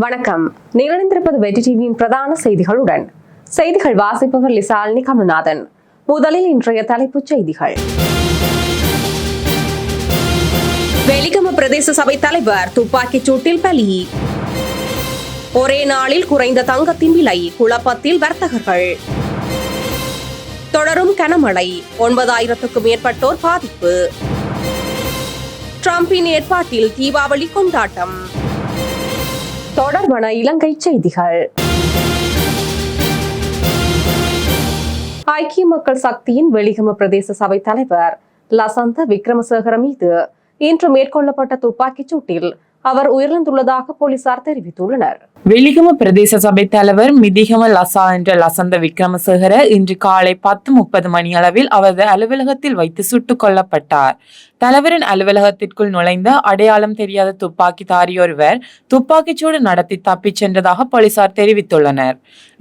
வணக்கம். நிகழ்ந்திருப்பது வெற்றி டிவியின் பிரதான செய்திகளுடன். செய்திகள் வாசிப்பவர் லிசாலினி கமல்நாதன். முதலில் இன்றைய தலைப்புச் செய்திகள். வெலிகம பிரதேச சபை தலைவர் துப்பாக்கிச் சூட்டில் பலி. ஒரே நாளில் குறைந்த தங்கத்தின் விலை, குழப்பத்தில் வர்த்தகர்கள். தொடரும் கனமழை, 9,000க்கும் மேற்பட்டோர் பாதிப்பு. டிரம்பின் ஏற்பாட்டில் தீபாவளி கொண்டாட்டம். தொடர்பான இலங்கை செய்திகள். ஐக்கிய மக்கள் சக்தியின் வெலிகம பிரதேச சபை தலைவர் லசந்த விக்ரமசேகர மீது இன்று மேற்கொள்ளப்பட்ட துப்பாக்கிச் சூட்டில் அவர் உயிரிழந்துள்ளதாக போலீசார் தெரிவித்துள்ளனர். வெலிகம பிரதேச சபை தலைவர் மிதிகம லசா என்ற லசந்த விக்ரமசேகர இன்று காலை 10:30 மணி அளவில் அவரது அலுவலகத்தில் வைத்து சுட்டுக் கொல்லப்பட்டார். தலைவரின் அலுவலகத்திற்குள் நுழைந்த அடையாளம் தெரியாத துப்பாக்கிதாரி ஒருவர் துப்பாக்கிச்சூடு நடத்தி தப்பிச் சென்றதாக போலீசார் தெரிவித்துள்ளனர்.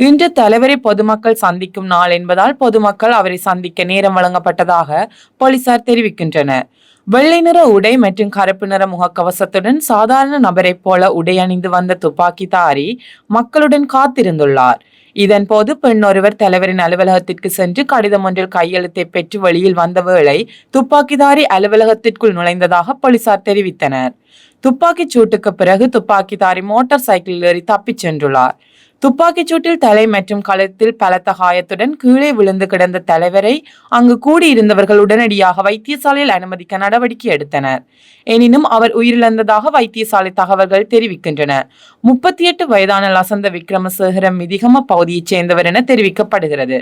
இன்று தலைவரை பொதுமக்கள் சந்திக்கும் நாள் என்பதால் பொதுமக்கள் அவரை சந்திக்க நேரம் வழங்கப்பட்டதாக போலீசார் தெரிவிக்கின்றனர். வெள்ளை நிற உடை மற்றும் கருப்பு நிற முகக்கவசத்துடன் சாதாரண நபரை போல உடை அணிந்து வந்த துப்பாக்கிதாரி மக்களுடன் காத்திருந்துள்ளார். இதன் போது பெண் ஒருவர் தலைவரின் அலுவலகத்திற்கு சென்று கடிதம் ஒன்றில் கையெழுத்தை பெற்று வெளியில் வந்த வேளை துப்பாக்கிதாரி அலுவலகத்திற்குள் நுழைந்ததாக போலீசார் தெரிவித்தனர். துப்பாக்கிச் சூட்டுக்கு பிறகு துப்பாக்கிதாரி மோட்டார் சைக்கிளில் ஏறி தப்பிச் சென்றுள்ளார். துப்பாக்கிச் சூட்டில் தலை மற்றும் கழுத்தில் பலத்த காயத்துடன் கீழே விழுந்து கிடந்த தலைவரை அங்கு கூடியிருந்தவர்கள் உடனடியாக வைத்தியசாலையில் அனுமதிக்க நடவடிக்கை எடுத்தனர். எனினும் அவர் உயிரிழந்ததாக வைத்தியசாலை தகவல்கள் தெரிவிக்கின்றன. 38 வயதான லசந்த விக்ரமசேகர மிதிகம பகுதியைச் சேர்ந்தவர் என தெரிவிக்கப்படுகிறது.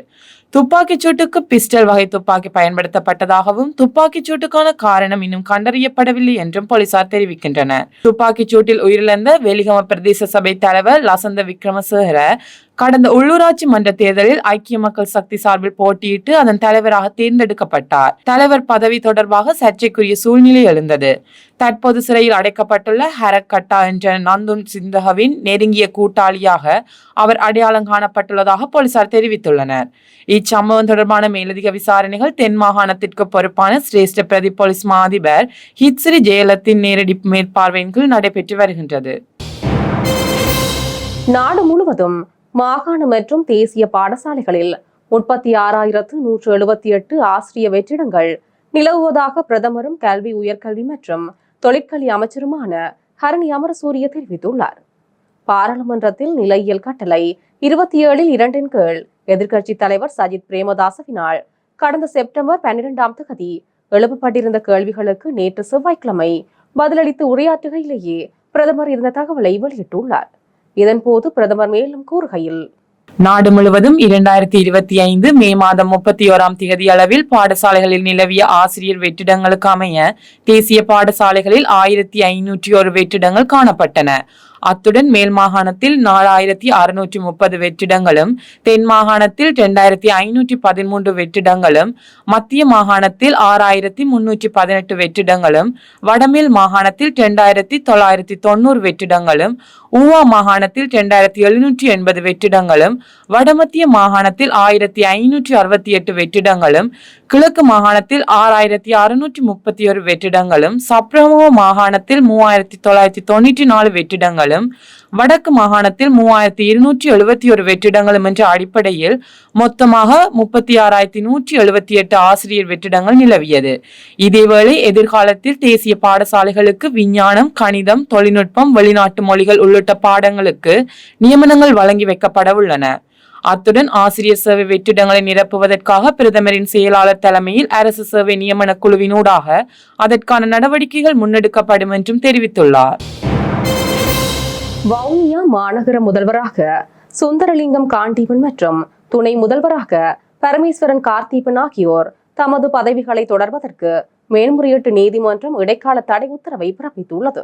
துப்பாக்கிச் சூட்டுக்கு பிஸ்டல் வகை துப்பாக்கி பயன்படுத்தப்பட்டதாகவும் துப்பாக்கிச் சூட்டுக்கான காரணம் இன்னும் கண்டறியப்படவில்லை என்றும் போலீசார் தெரிவிக்கின்றனர். துப்பாக்கிச் சூட்டில் உயிரிழந்த வெலிகம பிரதேச சபை தலைவர் லசந்த விக்ரமசேகர கடந்த உள்ளூராட்சி மன்ற தேர்தலில் ஐக்கிய மக்கள் சக்தி சார்பில் போட்டியிட்டு அதன் தலைவராக தேர்ந்தெடுக்கப்பட்டார். தலைவர் பதவி தொடர்பாக சர்ச்சைக்குரிய சூழ்நிலை எழுந்தது. தற்போது சிறையில் அடைக்கப்பட்டுள்ள ஹரக் கட்டா என்ற நந்துன் சிந்தகவின் நெருங்கிய கூட்டாளியாக அவர் அடையாளம் காணப்பட்டுள்ளதாக போலீசார் தெரிவித்துள்ளனர். இச்சம்பவம் தொடர்பான மேலதிக விசாரணைகள் தென் மாகாணத்திற்கு பொறுப்பான சிரேஷ்ட பிரதி போலீஸ் மா அதிபர் ஹிட்ஸ்ரி ஜெயலத்தின் நேரடி மேற்பார்வையின் கீழ் நடைபெற்று வருகின்றது. நாடு முழுவதும் மாகாண மற்றும் தேசிய பாடசாலைகளில் 36,178 ஆசிரிய வெற்றிடங்கள் நிலவுவதாக பிரதமரும் கல்வி, உயர்கல்வி மற்றும் தொழிற்கல்வி அமைச்சருமான ஹரணி அமரசூரிய தெரிவித்துள்ளார். பாராளுமன்றத்தில் நிலையியல் கட்டளை 27 2 கீழ் எதிர்க்கட்சி தலைவர் சஜித் பிரேமதாசவினால் கடந்த செப்டம்பர் 12ஆம் தேதி எழுப்பப்பட்டிருந்த கேள்விகளுக்கு நேற்று செவ்வாய்க்கிழமை பதிலளித்து உரையாற்றுகையிலேயே பிரதமர் இந்த தகவலை வெளியிட்டுள்ளார். இதன்போது பிரதமர் மேலும் கூறுகையில், நாடு முழுவதும் 2025 மே மாதம் 31ஆம் தேதி அளவில் பாடசாலைகளில் நிலவிய ஆசிரியர் வெற்றிடங்களுக்கு அமைய தேசிய பாடசாலைகளில் 1501 வெற்றிடங்கள் காணப்பட்டன. அத்துடன் மேல் மாகாணத்தில் 4630 வெற்றிடங்களும், தென் மாகாணத்தில் 2513 வெற்றிடங்களும், மத்திய மாகாணத்தில் 6318 வெற்றிடங்களும், வடமேல் மாகாணத்தில் 2990 வெற்றிடங்களும், ஊவா மாகாணத்தில் 2780 வெற்றிடங்களும், வடமத்திய மாகாணத்தில் 1568 வெற்றிடங்களும், கிழக்கு மாகாணத்தில் 6631 வெற்றிடங்களும், சப்ரமோ மாகாணத்தில் 3994 வெற்றிடங்களும், வடக்கு மாகாணத்தில் 3271 வெற்றிடங்களும் என்ற அடிப்படையில் மொத்தமாக 36,178 ஆசிரியர் வெற்றிடங்கள் நிலவியது. இதேவேளை எதிர்காலத்தில் தேசிய பாடசாலைகளுக்கு விஞ்ஞானம், கணிதம், தொழில்நுட்பம், வெளிநாட்டு மொழிகள் உள்ளிட்ட பாடங்களுக்கு நியமனங்கள் வழங்கி வைக்கப்பட உள்ளன. அத்துடன் ஆசிரியர் சேவை வெற்றிடங்களை நிரப்புவதற்காக பிரதமரின் செயலாளர் தலைமையில் அரசு சேவை நியமன குழுவினூடாக அதற்கான நடவடிக்கைகள் முன்னெடுக்கப்படும் என்றும் தெரிவித்துள்ளார். வவுனியா மாநகர முதல்வராக சுந்தரலிங்கம் காண்டீபன் மற்றும் துணை முதல்வராக பரமேஸ்வரன் கார்த்தீபன் ஆகியோர் தமது பதவிகளை தொடர்வதற்கு மேன்முறையீட்டு நீதிமன்றம் இடைக்கால தடை உத்தரவை பிறப்பித்துள்ளது.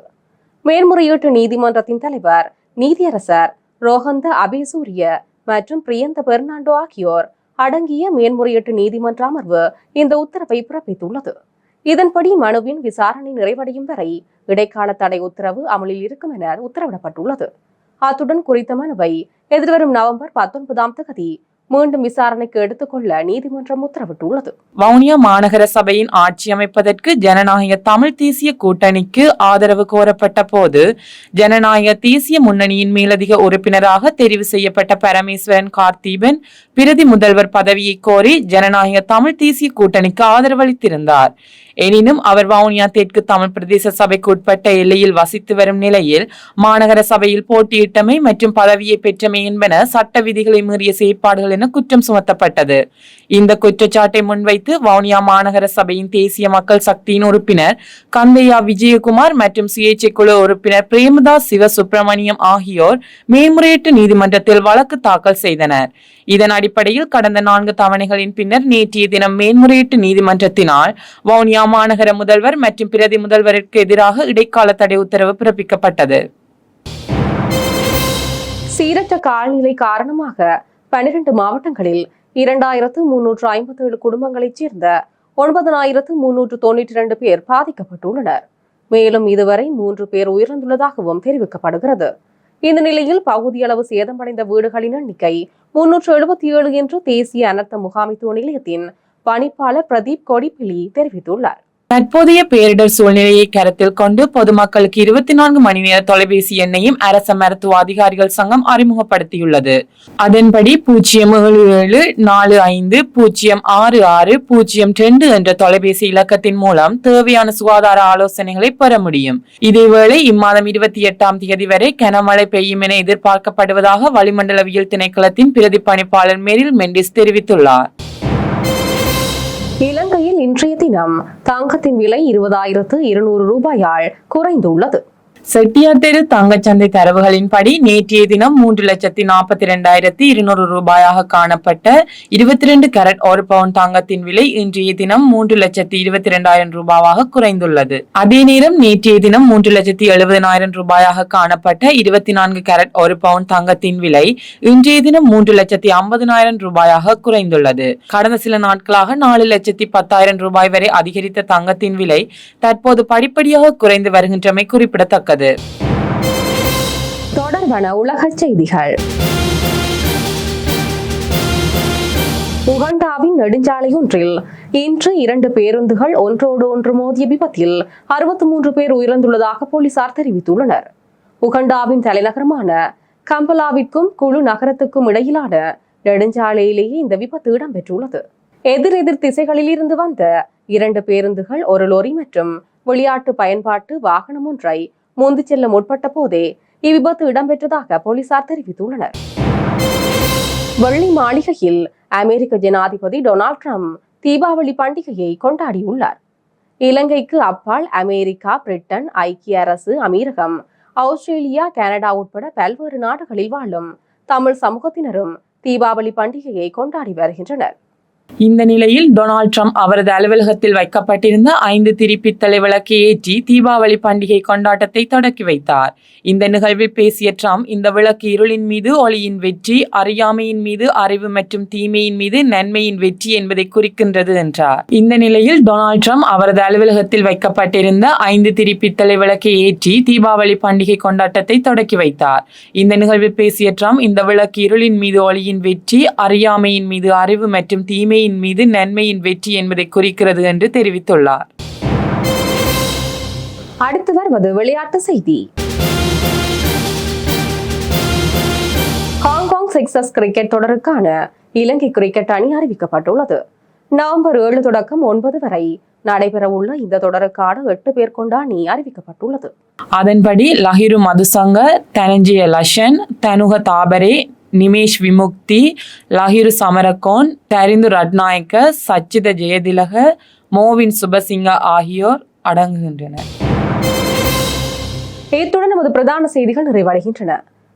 மேன்முறையீட்டு நீதிமன்றத்தின் தலைவர் நீதியரசர் ரோஹந்த அபேசூரிய மற்றும் பிரியந்த பெர்னாண்டோ ஆகியோர் அடங்கிய மேன்முறையீட்டு நீதிமன்ற அமர்வு இந்த உத்தரவை பிறப்பித்துள்ளது. இதன்படி மனுவின் விசாரணை நிறைவடையும் வரை இடைக்கால தடை உத்தரவு அமலில் இருக்கும் என உத்தரவிடப்பட்டுள்ளது. அத்துடன் குறித்த மனுவை எதிர்வரும் நவம்பர் 19ஆம் தேதி மீண்டும் விசாரணைக்கு எடுத்துக்கொள்ள நீதிமன்றம் உத்தரவிட்டுள்ளது. வவுனியா மாநகர சபையின் ஆட்சி அமைப்பதற்கு ஜனநாயக தமிழ் தேசிய கூட்டணிக்கு ஆதரவு கோரப்பட்ட போது ஜனநாயக தேசிய முன்னணியின் மேலதிக உறுப்பினராக தெரிவு செய்யப்பட்ட பரமேஸ்வரன் கார்த்தீபன் பிரதி முதல்வர் பதவியை கோரி ஜனநாயக தமிழ் தேசிய கூட்டணிக்கு ஆதரவளித்திருந்தார். எனினும் அவர் வவுனியா தெற்கு தமிழ் பிரதேச சபைக்கு உட்பட்ட எல்லையில் வசித்து வரும் நிலையில் மாநகர சபையில் போட்டியிட்டமை மற்றும் பதவியை பெற்றமை என்பன சட்ட விதிகளை மீறிய செயற்பாடுகள் என குற்றம் சுமத்தப்பட்டது. இந்த குற்றச்சாட்டை முன்வைத்து வவுனியா மாநகர சபையின் தேசிய மக்கள் சக்தியின் உறுப்பினர் கந்தையா விஜயகுமார் மற்றும் சுயேட்சை குழு உறுப்பினர் பிரேமதாஸ் சிவசுப்பிரமணியம் ஆகியோர் மேல்முறையீட்டு நீதிமன்றத்தில் வழக்கு தாக்கல் செய்தனர். இதன் அடிப்படையில் கடந்த 4 தவணைகளின் பின்னர் நேற்றைய தினம் மேல்முறையீட்டு நீதிமன்றத்தினால் வவுனியா மாநகர முதல்வர் மற்றும் பிரதி முதல்வருக்கு எதிராக இடைக்கால தடை உத்தரவு பிறப்பிக்கப்பட்டது. சீரற்ற காலநிலை காரணமாக 12 மாவட்டங்களில் 2357 குடும்பங்களைச் சேர்ந்த 9392 பேர் பாதிக்கப்பட்டுள்ளனர். மேலும் இதுவரை 3 பேர் உயிரிழந்துள்ளதாகவும் தெரிவிக்கப்படுகிறது. இந்த நிலையில் பகுதியளவு சேதமடைந்த வீடுகளின் எண்ணிக்கை 377 என்று தேசிய அனர்த்த முகாமைத்துவ நிலையத்தின் பணிப்பாளர் பிரதீப் கொடிப்பிலி தெரிவித்துள்ளார். தற்போதைய பேரிடர் சூழ்நிலையை கருத்தில் கொண்டு பொதுமக்களுக்கு 24 மணி நேர தொலைபேசி எண்ணையும் அரச மருத்துவ அதிகாரிகள் சங்கம் அறிமுகப்படுத்தியுள்ளது. அதன்படி 07745066002 என்ற தொலைபேசி இலக்கத்தின் மூலம் தேவையான சுகாதார ஆலோசனைகளை பெற முடியும். இதேவேளை இம்மாதம் 28ஆம் தேதி வரை கனமழை பெய்யும் என எதிர்பார்க்கப்படுவதாக வளிமண்டலவியல் திணைக்களத்தின் பிரதி பணிப்பாளர் மெரில் மெண்டிஸ் தெரிவித்துள்ளார். இலங்கையில் இன்றைய தினம் தங்கத்தின் விலை 20,200 ரூபாயால் குறைந்துள்ளது. செட்டியார் தெரு தங்கச்சந்தை தரவுகளின்படி நேற்றைய தினம் 3,42,200 ரூபாயாக காணப்பட்ட 22 கேரட் 1 பவுன் தங்கத்தின் விலை இன்றைய தினம் 3,22,000 ரூபாவாக குறைந்துள்ளது. அதே நேரம் நேற்றைய தினம் 3,70,000 ரூபாயாக காணப்பட்ட 24 கேரட் 1 பவுன் தங்கத்தின் விலை இன்றைய தினம் 3,50,000 ரூபாயாக குறைந்துள்ளது. கடந்த சில நாட்களாக 4,10,000 ரூபாய் வரை அதிகரித்த தங்கத்தின் விலை தற்போது படிப்படியாக குறைந்து வருகின்றமை குறிப்பிடத்தக்கது. தொடர்பான உலக செய்திகள். உகண்டாவின் நெடுஞ்சாலை ஒன்றில் இன்று 2 பேருந்துகள் ஒன்றோடு ஒன்று மோதிய விபத்தில் 63 பேர் உயிரிழந்துள்ளதாக போலீசார் தெரிவித்துள்ளனர். உகண்டாவின் தலைநகரமான கம்பலாவிற்கும் குழு நகரத்துக்கும் இடையிலான நெடுஞ்சாலையிலேயே இந்த விபத்து இடம்பெற்றுள்ளது. எதிரெதிர் திசைகளில் இருந்து வந்த 2 பேருந்துகள் ஒரு லோரி மற்றும் விளையாட்டு பயன்பாட்டு வாகனம் ஒன்றை முந்திச் செல்ல முற்பட்ட போதே இவ்விபத்து இடம்பெற்றதாக போலீசார் தெரிவித்துள்ளனர். வெள்ளை மாளிகையில் அமெரிக்க ஜனாதிபதி டொனால்ட் ட்ரம்ப் தீபாவளி பண்டிகையை கொண்டாடியுள்ளார். இலங்கைக்கு அப்பால் அமெரிக்கா, பிரிட்டன், ஐக்கிய அரசு அமீரகம், ஆஸ்திரேலியா, கனடா உட்பட பல்வேறு நாடுகளில் வாழும் தமிழ் சமூகத்தினரும் தீபாவளி பண்டிகையை கொண்டாடி வருகின்றனர். இந்த நிலையில் டொனால்ட் ட்ரம்ப் அவரது அலுவலகத்தில் வைக்கப்பட்டிருந்த 5 திரிப்பித்தளை விளக்கை ஏற்றி தீபாவளி பண்டிகை கொண்டாட்டத்தை தொடக்கி வைத்தார். இந்த நிகழ்வில் பேசிய ட்ரம்ப், இந்த விளக்கு இருளின் மீது ஒளியின் வெற்றி, அறியாமையின் மீது அறிவு மற்றும் தீமையின் மீது நன்மையின் வெற்றி என்பதை குறிக்கின்றது என்றார். இந்த நிலையில் டொனால்ட் ட்ரம்ப் அவரது அலுவலகத்தில் வைக்கப்பட்டிருந்த 5 திரிப்பித்தளை விளக்கை ஏற்றி தீபாவளி பண்டிகை கொண்டாட்டத்தை தொடக்கி வைத்தார். இந்த நிகழ்வில் பேசிய ட்ரம்ப், இந்த விளக்கு இருளின் மீது ஒளியின் வெற்றி, அறியாமையின் மீது அறிவு மற்றும் தீமையின் மீது நன்மையின் வெற்றி என்பதை குறிக்கிறது என்று தெரிவித்துள்ளார். அடுத்து வருவது விளையாட்டு செய்தி. ஹாங்காங் சிக்ஸர்ஸ் கிரிக்கெட் தொடருக்கான இலங்கை கிரிக்கெட் அணி அறிவிக்கப்பட்டுள்ளது. நவம்பர் 7 தொடக்கம் 9 வரை நடைபெறவுள்ள இந்த தொடருக்கான 8 பேர் கொண்ட அணி அறிவிக்கப்பட்டுள்ளது. அதன்படி லஹிரு மதுசங்க, தனஞ்சிய லஷன், தனுக தாபரே, நிமேஷ் விமுக்தி, லஹிரு சமரகோன், தரிந்து ரட்நாயக்க, சச்சித ஜெயதிலக, மோவின் சுபசிங்க ஆகியோர் அடங்குகின்றனர். இத்துடன் நமது பிரதான செய்திகள் நிறைவடைகின்றன.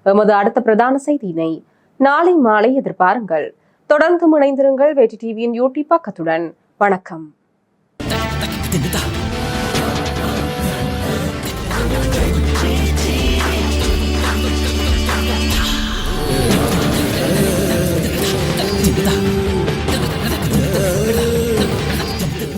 எமது அடுத்த பிரதான செய்தியினை நாளை மாலை எதிர்பாருங்கள். தொடர்ந்து இணைந்திருங்கள் வெற்றி டிவியின் யூடியூப் பக்கத்துடன். வணக்கம்.